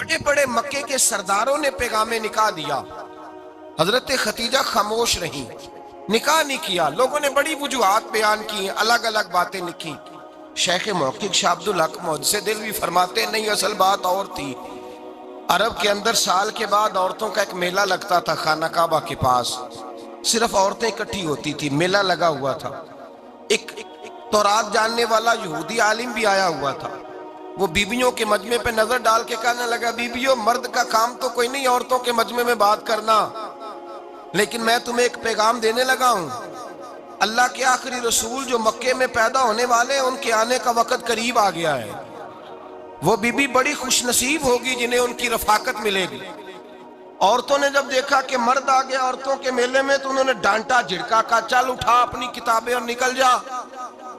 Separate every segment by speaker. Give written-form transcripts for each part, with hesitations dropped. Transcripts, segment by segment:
Speaker 1: बड़े बड़े मक्के के सरदारों ने पैगाम निकाह दिया, हजरत खतीजा खामोश रही, निकाह नहीं किया। लोगों ने बड़ी वजूहात बयान की, अलग अलग बातें लिखी। शेख मौकिक शाह अब्दुल हक मुहद्दिस दिलवी फरमाते नहीं, असल बात और थी। अरब के अंदर साल के बाद औरतों का एक मेला लगता था खाना काबा के पास, सिर्फ औरतें इकट्ठी होती थी, मेला लगा हुआ था। एक तौरात जानने वाला यहूदी आलिम भी आया हुआ था। वो बीबियों के मजमे पे नजर डाल के कहने लगा, बीबियों मर्द का काम तो कोई नहीं औरतों के मजमे में बात करना, लेकिन मैं तुम्हें एक पैगाम देने लगा हूं। अल्लाह के आखिरी रसूल जो मक्के में पैदा होने वाले हैं, उनके आने का वक्त करीब आ गया है। वो बीबी बड़ी खुश नसीब होगी जिन्हें उनकी रफाकत मिलेगी। औरतों ने जब देखा कि मर्द आ गया औरतों के मेले में, तो उन्होंने डांटा झिड़का, का चल उठा अपनी किताबें और निकल जा।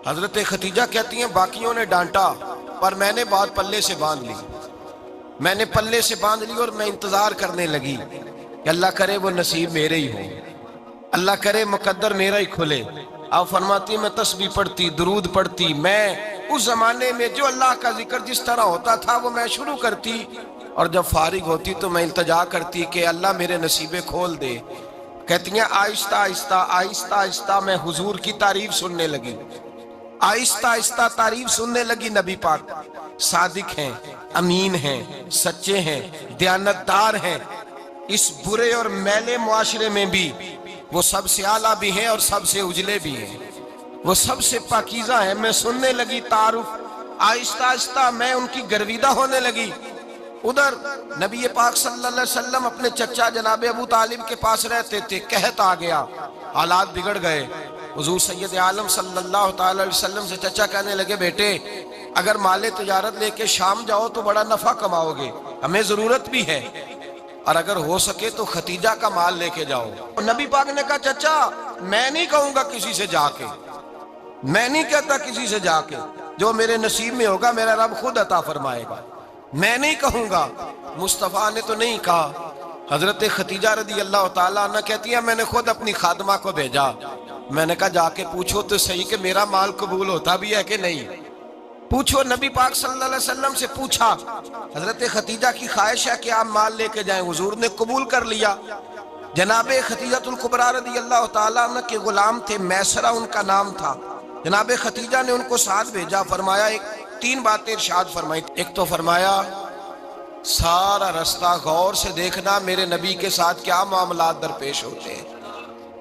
Speaker 1: हजरत खतीजा कहती हैं बाकियों ने डांटा, पर मैंने बात पल्ले से बांध ली। मैंने पल्ले से बांध ली और मैं इंतजार करने लगी कि अल्लाह करे वो नसीब मेरे ही हो, अल्लाह करे मुकद्दर मेरा ही खुले। आप फरमाती मैं तस्बीह पढ़ती, दुरूद पढ़ती। मैं उस जमाने में जो अल्लाह का जिक्र जिस तरह होता था वो मैं शुरू करती, और जब फारिग होती तो मैं इल्तजा करती कि अल्लाह मेरे नसीबे खोल दे। कहती हैं आहिस्ता आहिस्ता आहिस्ता आहिस्ता मैं हुजूर की तारीफ सुनने लगी, आहिस्ता आहिस्ता तारीफ सुनने लगी। नबी पाक सादिक हैं, अमीन हैं, सच्चे हैं, दयानतदार हैं। इस बुरे और मैले मुआशरे में भी वो सबसे आला भी हैं और सबसे उजले भी हैं, वो सबसे पाकीज़ा है। मैं सुनने लगी तारुफ, आहिस्ता आहिस्ता मैं उनकी गर्विदा होने लगी। उधर नबी पाक सल्लल्लाहु अलैहि वसल्लम अपने चचा जनाब अबू तालिब के पास रहते थे। कहत आ गया, हालात बिगड़ गए। हुजूर सैयद आलम सल्लल्लाहु अलैहि वसल्लम से चचा कहने लगे, बेटे अगर माले तिजारत लेके शाम जाओ तो बड़ा नफा कमाओगे, हमें जरूरत भी है, और अगर हो सके तो खतीजा का माल लेके जाओ। नबी पाक ने कहा, चचा मैं नहीं कहूंगा किसी से जाके, मैं नहीं कहता किसी से जाके, जो मेरे नसीब में होगा मेरा रब खुद अता फरमाएगा, मैं नहीं कहूंगा। मुस्तफ़ा ने तो नहीं कहा। हजरत खतीजा रदी अल्लाह ताला अन्हा कहती है मैंने खुद अपनी खादमा को भेजा। मैंने कहा जाके पूछो तो सही कि मेरा माल कबूल होता भी है कि नहीं, पूछो। नबी पाक सल्लल्लाहु अलैहि वसल्लम से पूछा। हजरत खतीजा की ख्वाहिश है कि आप माल लेके जाएं, हुजूर ने कबूल कर लिया। जनाबे खतीजतुल कुबरा रदी अल्लाह ताला अन्हा के गुलाम थे, मैसरा उनका नाम था। जनाबे खतीजा ने उनको साथ भेजा। फरमाया एक 3 बातें इरशाद फरमाई। एक तो फरमाया सारा रास्ता गौर से देखना मेरे नबी के साथ क्या मामलात दरपेश होते हैं।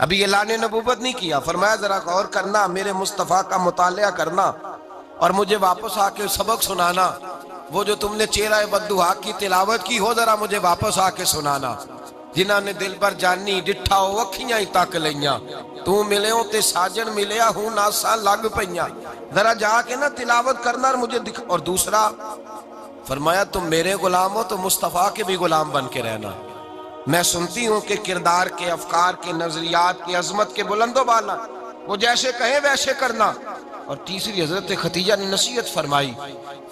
Speaker 1: अभी ऐलान नबूवत नहीं किया, फरमाया जरा गौर करना, मेरे मुस्तफ़ा का मुतालिया करना और मुझे वापस आके सबक सुनाना। वो जो तुमने चेहरा बद्दुआ की तिलावत की हो, जरा मुझे वापस आके सुनाना। जिन्हों ने दिल पर जानी डिठा हो अखियां ही तक लिया, तू मिले हो ते साजन मिलिया हूं नासा लग पईया, जरा जाके ना तिलावत करना और मुझे दिख। और दूसरा फरमाया तुम मेरे गुलाम हो तो मुस्तफ़ा के भी गुलाम बन के रहना। मैं सुनती हूँ कि किरदार के, अफकार के, नजरियात के, अजमत के बुलंदो बाला, वो जैसे कहे वैसे करना। और तीसरी हजरत खतीजा ने नसीहत फरमाई।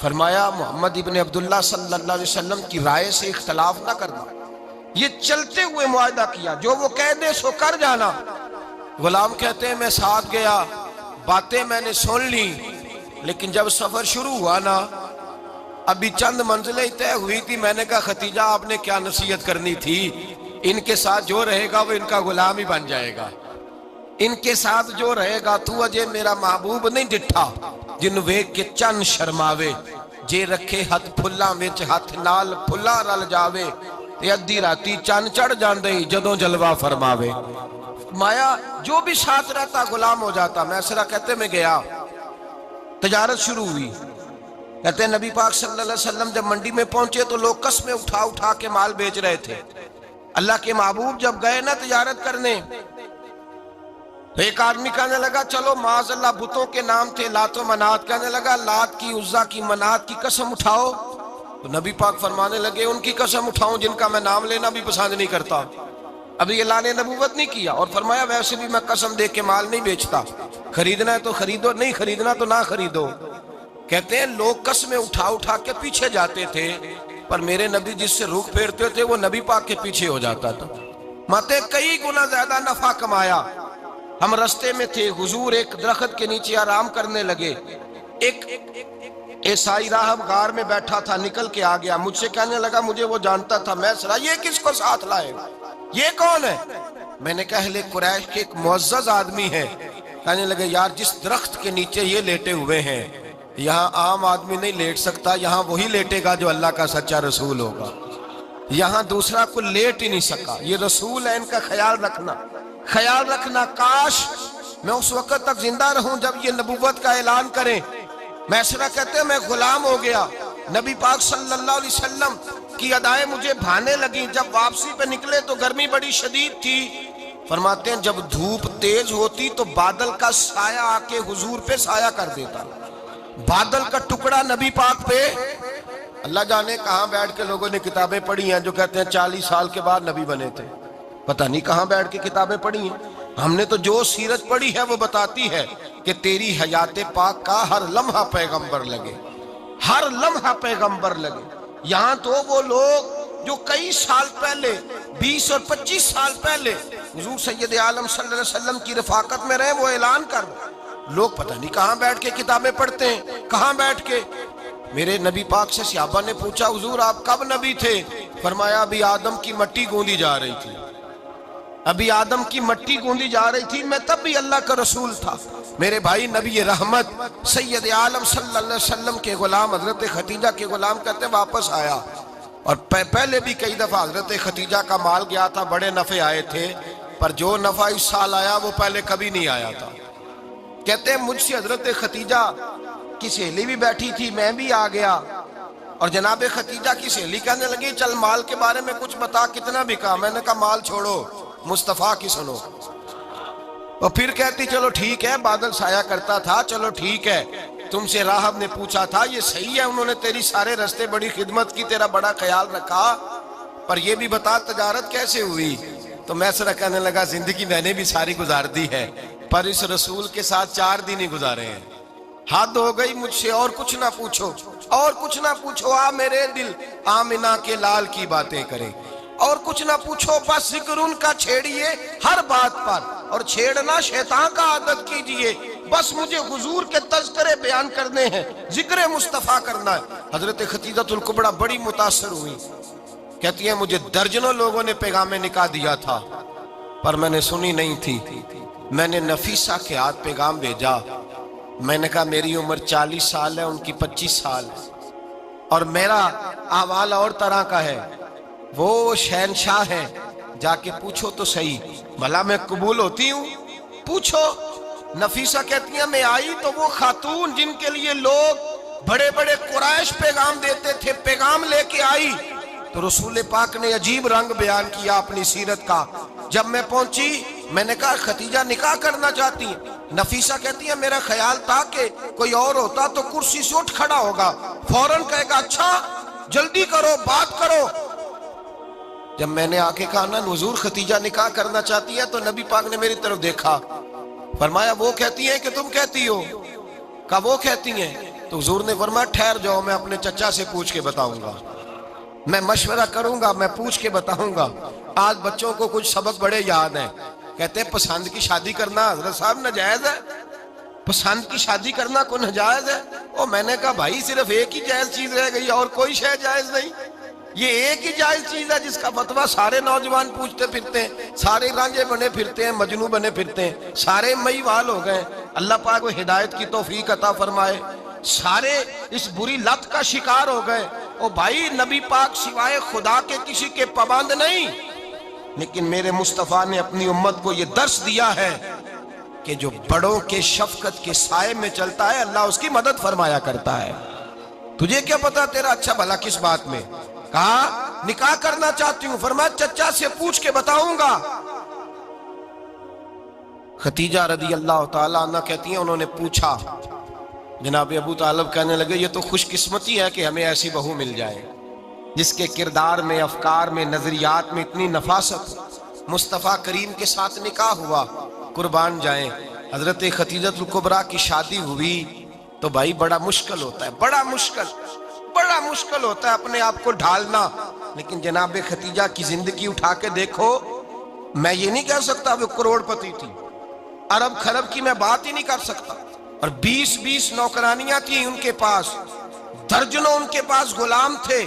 Speaker 1: फरमाया मोहम्मद इब्न अब्दुल्ला सल्लल्लाहु अलैहि वसल्लम की राय से इख्तलाफ ना करना। ये चलते हुए मुआहदा किया, जो वो कह दे सो कर जाना। गुलाम कहते हैं मैं साथ गया, बातें मैंने सुन ली, लेकिन जब सफर शुरू हुआ ना, अभी चंद मंजिलें तय हुई थी। मैंने कहा खतीजा आपने क्या नसीहत करनी थी, इनके साथ जो रहेगा वो इनका गुलाम ही बन जाएगा, इनके साथ जो रहेगा। तू अजय मेरा महबूब नहीं डिठा जिन वेख के चन शर्मावे, जे रखे हथ फुल्लां विच हथ नाल फुल्ला रल जावे, ते अद्धी राती चन चढ़ जांदे जदों जलवा फरमावे। माया जो भी साथ रहता गुलाम हो जाता। मैसरा कहते मैं गया, तजारत शुरू हुई। कहते हैं नबी पाक सल्लल्लाहु अलैहि वसल्लम जब मंडी में पहुंचे तो लोग कस्में उठा उठा के माल बेच रहे थे। अल्लाह के महबूब जब गए ना तिजारत करने, तो एक आदमी कहने लगा चलो माज़अल्लाह बुतों के नाम थे लात व मनात, कहने लगा लात की, उज़्ज़ा की, मनात की कसम उठाओ। तो नबी पाक फरमाने लगे उनकी कसम उठाऊं जिनका मैं नाम लेना भी पसंद नहीं करता। अभी ऐलान नबूवत नहीं किया। और फरमाया वैसे भी मैं कसम दे के माल नहीं बेचता, खरीदना है तो खरीदो, नहीं खरीदना तो ना खरीदो। कहते हैं लोग कसमें उठा उठा के पीछे जाते थे, पर मेरे नबी जिससे रुख फेरते थे वो नबी पाक के पीछे हो जाता था। माते कई गुना ज्यादा नफा कमाया। हम रास्ते में थे, हुजूर एक दरख्त के नीचे आराम करने लगे। عیسائی راہب غار میں بیٹھا تھا، نکل کے آ گیا، مجھ سے کہنے لگا مجھے وہ جانتا تھا، میں سنا یہ کس کو ساتھ لائے، یہ کون ہے؟ میں نے کہا اہل قریش کے ایک معزز آدمی ہے۔ کہنے لگے یار جس درخت کے نیچے یہ لیٹے ہوئے ہیں یہاں عام آدمی نہیں لیٹ سکتا، یہاں وہی لیٹے گا جو اللہ کا سچا رسول ہوگا، یہاں دوسرا کوئی لیٹ ہی نہیں سکا، یہ رسول ہے، ان کا خیال رکھنا، کاش میں اس وقت تک زندہ رہوں جب یہ نبوت کا اعلان کریں۔ میسرہ کہتے ہیں میں غلام ہو گیا، نبی پاک صلی اللہ علیہ وسلم کی ادائیں مجھے بھانے لگیں، جب واپسی پہ نکلے تو گرمی بڑی شدید تھی، فرماتے ہیں جب دھوپ تیز ہوتی تو بادل کا سایہ آ کے حضور پہ سایہ کر دیتا، بادل کا ٹکڑا نبی پاک پہ، اللہ جانے کہاں بیٹھ کے لوگوں نے کتابیں پڑھی ہیں جو کہتے ہیں 40 سال کے بعد نبی بنے تھے، پتہ نہیں کہاں بیٹھ کے کتابیں پڑھی ہیں۔ ہم نے تو جو سیرت پڑھی ہے وہ بتاتی ہے کہ تیری حیات پاک کا ہر لمحہ پیغمبر لگے، ہر لمحہ پیغمبر لگے۔ یہاں تو وہ لوگ جو کئی سال پہلے 20 اور 25 سال پہلے حضور سید عالم صلی اللہ علیہ وسلم کی رفاقت میں رہے وہ اعلان کر دیں، لوگ پتہ نہیں کہاں بیٹھ کے کتابیں پڑھتے ہیں، کہاں بیٹھ کے۔ میرے نبی پاک سے صحابہ نے پوچھا حضور آپ کب نبی تھے؟ فرمایا ابھی آدم کی مٹی گوندی جا رہی تھی، ابھی آدم کی مٹی گوندی جا رہی تھی، میں تب بھی اللہ کا رسول تھا۔ میرے بھائی نبی رحمت سید عالم صلی اللہ علیہ وسلم کے غلام حضرت خدیجہ کے غلام کہتے ہیں واپس آیا، اور پہلے بھی کئی دفعہ حضرت خدیجہ کا مال گیا تھا، بڑے نفع آئے تھے، پر جو نفع اس سال آیا وہ پہلے کبھی نہیں آیا تھا۔ کہتے ہیں مجھ سے حضرت خدیجہ کی سہیلی بھی بیٹھی تھی، میں بھی آ گیا، اور جناب خدیجہ کی سہیلی کہنے لگی چل مال کے بارے میں کچھ بتا، کتنا بکا؟ میں نے کہا مال چھوڑو، مصطفیٰ کی سنو۔ اور پھر کہتی چلو ٹھیک ہے، بادل سایہ کرتا تھا، چلو ٹھیک ہے، تم سے راہب نے پوچھا تھا یہ صحیح ہے، انہوں نے تیری سارے رستے بڑی خدمت کی، تیرا بڑا خیال رکھا، پر یہ بھی بتا تجارت کیسے ہوئی؟ تو میسرہ کہنے لگا زندگی میں نے بھی ساری گزار دی ہے، پر اس رسول کے ساتھ 4 دن ہی گزارے ہیں، حد ہو گئی مجھ سے، اور کچھ نہ پوچھو، اور کچھ نہ پوچھو، آ میرے دل آمنہ کے لال کی باتیں کریں، اور کچھ نہ پوچھو، بس ذکر ان کا چھیڑیے ہر بات پر، اور چھیڑنا شیطان کا عادت کیجئے، بس مجھے حضور کے تذکرے بیان کرنے ہیں، ذکر مصطفیٰ کرنا ہے۔ حضرت خدیجہ الکبریٰ بڑی متاثر ہوئی، کہتی ہیں مجھے درجنوں لوگوں نے پیغام نکاح دیا تھا پر میں نے سنی نہیں تھی، میں نے نفیسہ کے ہاتھ پیغام بھیجا، میں نے کہا میری عمر 40 سال ہے، ان کی 25 سال ہے، اور میرا احوال اور طرح کا ہے، وہ شہنشاہ ہیں، جا کے پوچھو تو صحیح، بھلا میں قبول ہوتی ہوں؟ پوچھو۔ نفیسہ کہتی ہیں میں آئی تو وہ خاتون جن کے لیے لوگ بڑے بڑے قریش پیغام دیتے تھے، پیغام لے کے آئی، تو رسول پاک نے عجیب رنگ بیان کیا اپنی سیرت کا۔ جب میں پہنچی میں نے کہا خدیجہ نکاح کرنا چاہتی ہیں؟ نفیسہ کہتی ہے میرا خیال تھا کہ کوئی اور ہوتا تو کرسی سے اٹھ کھڑا ہوگا، فوراً کہے گا اچھا جلدی کرو بات کرو۔ جب میں نے آ کے کہا نا حضور خدیجہ نکاح کرنا چاہتی ہے، تو نبی پاک نے میری طرف دیکھا، فرمایا وہ کہتی ہیں کہ تم کہتی ہو؟ کہا وہ کہتی ہیں، تو حضور نے فرمایا ٹھہر جاؤ، میں اپنے چچا سے پوچھ کے بتاؤں گا، میں مشورہ کروں گا، میں پوچھ کے بتاؤں گا۔ آج بچوں کو کچھ سبق بڑے یاد ہیں، کہتے ہیں پسند کی شادی کرنا حضرت صاحب ناجائز ہے، پسند کی شادی کرنا کوئی ناجائز ہے؟ اور میں نے کہا بھائی صرف ایک ہی جائز چیز رہ گئی، اور کوئی شے جائز نہیں، یہ ایک ہی جائز چیز ہے جس کا فتویٰ سارے نوجوان پوچھتے پھرتے ہیں، سارے رانجے بنے پھرتے ہیں، مجنوں بنے پھرتے ہیں، سارے مئی وال ہو گئے۔ اللہ پاک وہ ہدایت کی توفیق عطا فرمائے، سارے اس بری لت کا شکار ہو گئے۔ او بھائی نبی پاک سوائے خدا کے کسی کے پابند نہیں، لیکن میرے مصطفیٰ نے اپنی امت کو یہ درس دیا ہے کہ جو بڑوں کے شفقت کے سائے میں چلتا ہے اللہ اس کی مدد فرمایا کرتا ہے۔ تجھے کیا پتا تیرا اچھا بھلا کس بات میں؟ کہا نکاح کرنا چاہتی ہوں، فرمایا چچا سے پوچھ کے بتاؤں گا۔ خدیجہ رضی اللہ تعالیٰ عنہ کہتی ہیں انہوں نے پوچھا، جناب ابو طالب کہنے لگے یہ تو خوش قسمتی ہے کہ ہمیں ایسی بہو مل جائے جس کے کردار میں، افکار میں، نظریات میں اتنی نفاست ہو۔ مصطفیٰ کریم کے ساتھ نکاح ہوا، قربان جائیں حضرت خدیجہ الکبریٰ کی شادی ہوئی تو بھائی بڑا مشکل ہوتا ہے، بڑا مشکل ہوتا ہے اپنے آپ کو ڈھالنا، لیکن جناب خدیجہ کی زندگی اٹھا کے دیکھو، میں یہ نہیں کہہ سکتا وہ کروڑ پتی تھی، ارب خرب کی میں بات ہی نہیں کر سکتا، اور 20 نوکرانیاں تھیں ان کے پاس، दर्जनों उनके पास गुलाम थे,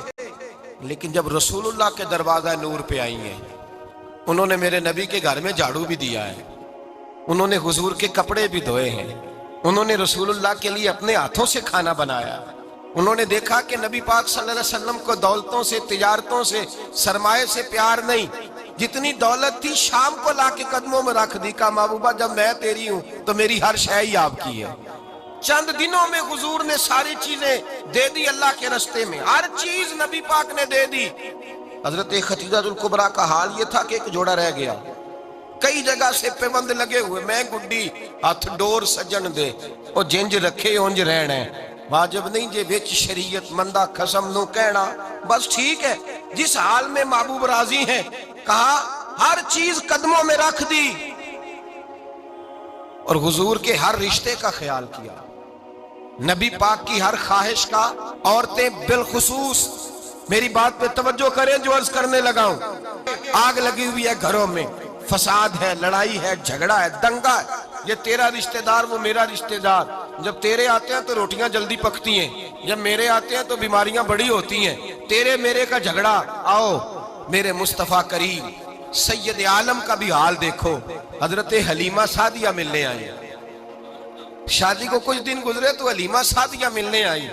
Speaker 1: लेकिन जब रसूलुल्लाह के दरवाजा नूर पे आई हैं, उन्होंने मेरे नबी के घर में झाड़ू भी दिया है, उन्होंने हुजूर के कपड़े भी धोए हैं, उन्होंने रसूलुल्लाह के लिए अपने हाथों से खाना बनाया। उन्होंने देखा कि नबी पाक सल्लल्लाहु अलैहि वसल्लम को दौलतों से, तिजारतों से, सरमाए से प्यार नहीं, जितनी दौलत थी शाम को लाके कदमों में रख दी। कहा महबूबा जब मैं तेरी हूं तो मेरी हर शय ही आपकी है। चंद दिनों में हुजूर ने सारी चीजें दे दी अल्लाह के रास्ते में, हर चीज नबी पाक ने दे दी। हजरत खदीजातुल कुबरा का हाल ये था कि एक जोड़ा रह गया, कई जगह से पेबंद लगे हुए, मैं गुड्डी हथ डोर सजन दे और जिंज रखे उंज रहना है, वाजिब नहीं जे विच शरीयत मंदा खसम नु कहना। बस ठीक है, जिस हाल में महबूब राजी हैं, कहा हर चीज कदमों में रख दी और हुजूर के हर रिश्ते का ख्याल किया, नबी पाक की हर ख्वाहिश का। औरतें बिलखुसूस, मेरी बात पे तवज्जो करें जो अर्ज करने लगा हूं। आग लगी हुई है घरों में, फसाद है, लड़ाई है, झगड़ा है, दंगा है, ये तेरा रिश्तेदार वो मेरा रिश्तेदार। जब तेरे आते हैं तो रोटियां जल्दी पकती हैं, जब मेरे आते हैं तो बीमारियां बड़ी होती हैं, तेरे मेरे का झगड़ा। आओ मेरे मुस्तफा करीम सैयद आलम का भी हाल देखो। हजरत हलीमा सादिया मिलने आई, शादी को कुछ दिन गुजरे तो हलीमा सादिया मिलने आई।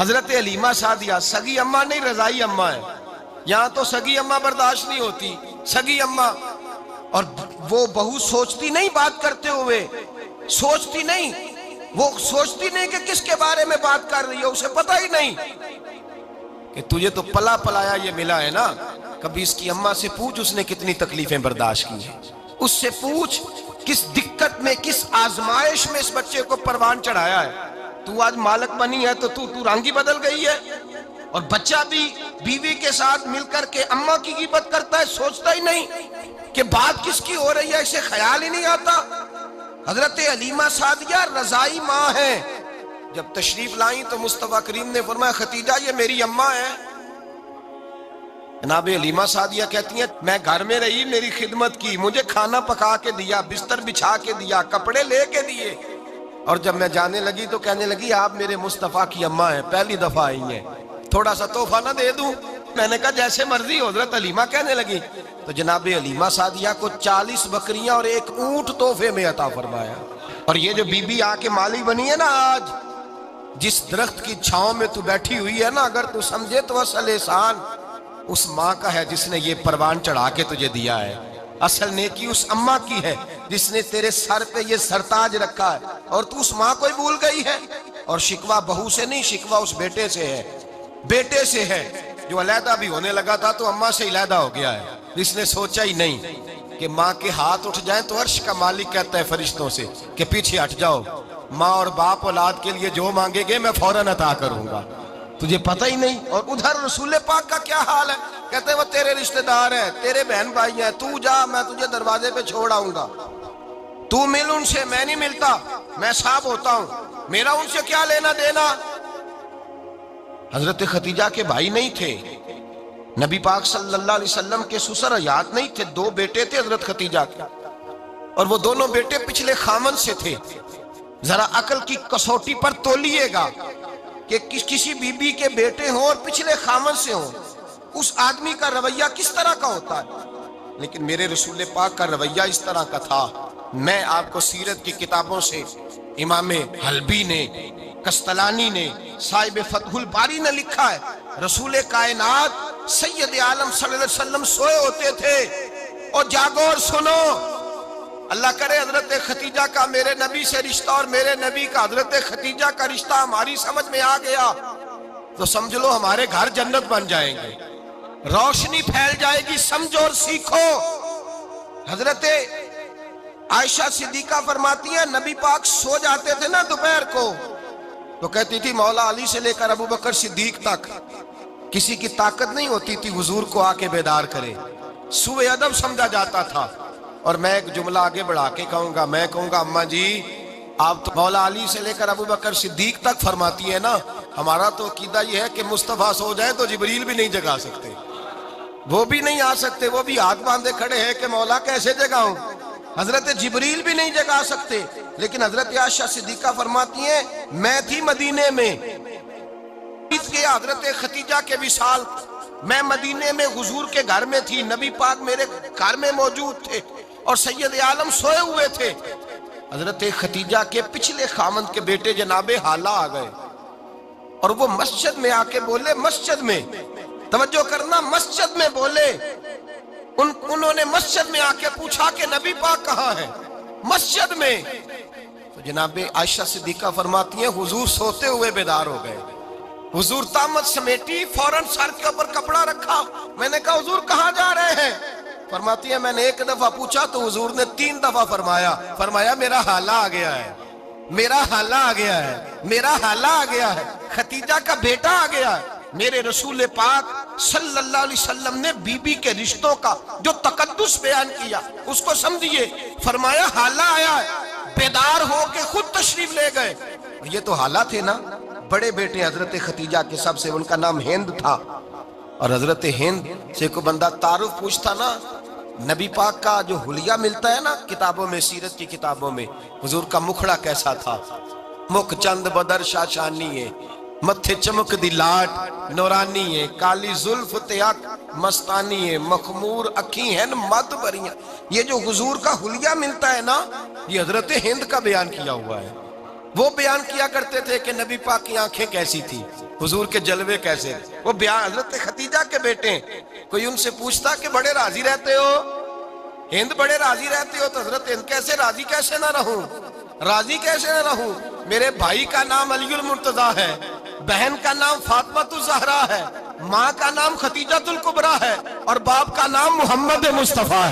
Speaker 1: हजरत हलीमा सादिया सगी अम्मा नहीं, रजाई अम्मा है। यहाँ तो सगी अम्मा बर्दाश्त नहीं होती, सगी अम्मा। और वो बहू सोचती नहीं बात करते हुए, सोचती नहीं, वो सोचती नहीं कि किसके बारे में बात कर रही है, उसे पता ही नहीं कि तुझे तो पला पलाया ये मिला है ना। कभी इसकी अम्मा से पूछ उसने कितनी तकलीफें बर्दाश्त की है, उससे पूछ किस दिक्कत में, किस आजमाइश में इस बच्चे को परवान चढ़ाया है। तू आज मालक बनी है तो तू रंग ही बदल गई है। और बच्चा भी बीवी के साथ मिलकर के अम्मा की गिबत करता है, सोचता ही नहीं कि बात किसकी हो रही है, इसे ख्याल ही नहीं आता। हजरत हलीमा सादिया रजाई माँ है। जब तशरीफ लाई तो मुस्तफा करीम ने फरमाया खतीजा ये मेरी अम्मा है। जनाब हलीमा सादिया कहती हैं मैं घर में रही, मेरी खिदमत की, मुझे खाना पका के दिया, बिस्तर बिछा के दिया, कपड़े लेके दिए, और जब मैं जाने लगी तो कहने लगी आप मेरे मुस्तफा की अम्मा हैं, पहली दफा आई हैं, थोड़ा सा तोहफा ना दे दूं। मैंने कहा जैसे मर्जी। हजरत हलीमा कहने लगी तो जनाब हलीमा सादिया को 40 बकरियां और एक ऊंट तोहफे में अता फरमाया। और ये जो बीबी आके माली बनी है ना, आज जिस दरख्त की छांव में तू बैठी हुई है ना, अगर तू समझे तो असल एहसान उस माँ का है जिसने ये परवान चढ़ा के तुझे दिया है। असल नेकी उस अम्मा की है जिसने तेरे सर पे ये सरताज रखा है, और तू उस माँ को ही भूल गई है। और शिकवा बहू से नहीं, शिकवा उस बेटे से है, बेटे से है जो अलहदा भी होने लगा था तो अम्मा से अलहदा हो गया है। इसने सोचा ही नहीं कि माँ के हाथ उठ जाएं तो अर्श का मालिक कहता है फरिश्तों से कि पीछे हट जाओ, माँ और बाप औलाद के लिए जो मांगेगे मैं फौरन अता करूंगा, तुझे पता ही नहीं। और उधर रसूल पाक का क्या हाल है, कहते हैं वो तेरे रिश्तेदार हैं, तेरे बहन भाई हैं, तू जा मैं तुझे दरवाजे पे छोड़ आऊंगा, तू मिल उनसे, मैं नहीं मिलता, मैं साफ होता हूं, मेरा उनसे क्या लेना देना। हजरत खतीजा के भाई नहीं थे, नबी पाक सल्लल्लाहु अलैहि वसल्लम के ससुर हयात नहीं थे, 2 बेटे थे हजरत खतीजा के, और वो दोनों बेटे पिछले खामन से थे। जरा अकल की कसौटी पर तोलिएगा कि किसी बीबी के बेटे हों और पिछले खामन से हों, उस आदमी का रवैया किस तरह का होता है। लेकिन मेरे रसूल पाक का रवैया इस तरह का था। मैं आपको सीरत की किताबों से, इमाम हल्बी ने, कस्तलानी ने, साहिब फतहुल बारी ने लिखा है, रसूल कायनात सैयद आलम सल्लल्लाहु अलैहि वसल्लम सोए होते थे और जागो और सुनो, अल्लाह करे हजरत खतीजा का मेरे नबी से रिश्ता और मेरे नबी का हजरत खतीजा का रिश्ता हमारी समझ में आ गया तो समझ लो हमारे घर जन्नत बन जाएंगे, रोशनी फैल जाएगी, समझो और सीखो। हजरत आयशा सिद्दीका फरमाती है नबी पाक सो जाते थे ना दोपहर को तो कहती थी मौला अली से लेकर अबू बकर सिद्दीक तक किसी की ताकत नहीं होती थी हुजूर को आके बेदार करे, सुबह अदब समझा जाता था। और मैं एक जुमला आगे बढ़ा के कहूंगा, मैं कहूंगा अम्मा जी आप तो मौला अली से लेकर अबू बकर सिद्दीक तक फरमाती है ना, हमारा तो अकीदा ये है कि मुस्तफा सो जाए तो जिब्रील भी नहीं जगा सकते, वो भी नहीं आ सकते, वो भी हाथ बांधे खड़े हैं कि मौला कैसे जगाऊं, हजरत जिब्रील भी नहीं जगा सकते। लेकिन हजरत आयशा सिद्दीका फरमाती हैं मैं थी मदीने में بیت گیا حضرت خدیجہ کے وصال، میں مدینے میں حضور کے گھر میں تھی، نبی پاک میرے گھر میں موجود تھے اور سید عالم سوئے ہوئے تھے۔ حضرت خدیجہ کے پچھلے خامند کے بیٹے جناب حالہ آ گئے اور وہ مسجد میں آ کے بولے، مسجد میں توجہ کرنا، مسجد میں بولے، انہوں نے مسجد میں آ کے پوچھا کہ نبی پاک کہاں ہے؟ مسجد میں۔ تو جناب عائشہ صدیقہ فرماتی ہیں حضور سوتے ہوئے بیدار ہو گئے، حضور طامت سمیٹی، فوراً سر کے اوپر کپڑا رکھا، میں نے کہا حضور کہاں جا رہے ہیں؟ فرماتی ہیں میں نے ایک دفعہ پوچھا تو حضور نے 3 دفعہ فرمایا میرا حالہ آ گیا ہے، میرا حالہ آ گیا ہے، میرا حالہ آ گیا ہے، خدیجہ کا بیٹا آ گیا ہے۔ میرے رسول پاک صلی اللہ علیہ وسلم نے بی بی کے رشتوں کا جو تقدس بیان کیا اس کو سمجھیے، فرمایا حالہ آیا ہے، بیدار ہو کے خود تشریف لے گئے۔ یہ تو حالہ تھے نا، بڑے بیٹے حضرت خدیجہ کے، سب سے ان کا نام ہند تھا، اور حضرت ہند سے کوئی بندہ تعارف پوچھتا نا، نبی پاک کا جو حلیہ ملتا ہے نا کتابوں میں، سیرت کی کتابوں میں، حضور کا مکھڑا کیسا تھا، مکھ چند بدر شاشانی ہے، متھے چمک دی لاٹ نورانی ہے، کالی زلف تیاک مستانی ہے، مخمور اکھی ہیں مد بریاں۔ یہ جو حضور کا حلیہ ملتا ہے نا، یہ حضرت ہند کا بیان کیا ہوا ہے۔ وہ بیان کیا کرتے تھے کہ نبی پاک کی آنکھیں کیسی تھی، حضور کے جلوے کیسے، وہ بیان حضرت خدیجہ کے بیٹے ہیں۔ کوئی ان سے پوچھتا کہ بڑے راضی رہتے ہو، ہند بڑے راضی رہتے ہو، تو حضرت ہند کیسے راضی کیسے نہ رہوں، راضی کیسے نہ رہوں، میرے بھائی کا نام علی المرتضیٰ ہے، بہن کا نام فاطمۃ الزہرا ہے، ماں کا نام خدیجہ الکبریٰ ہے، اور باپ کا نام محمد مصطفیٰ ہے۔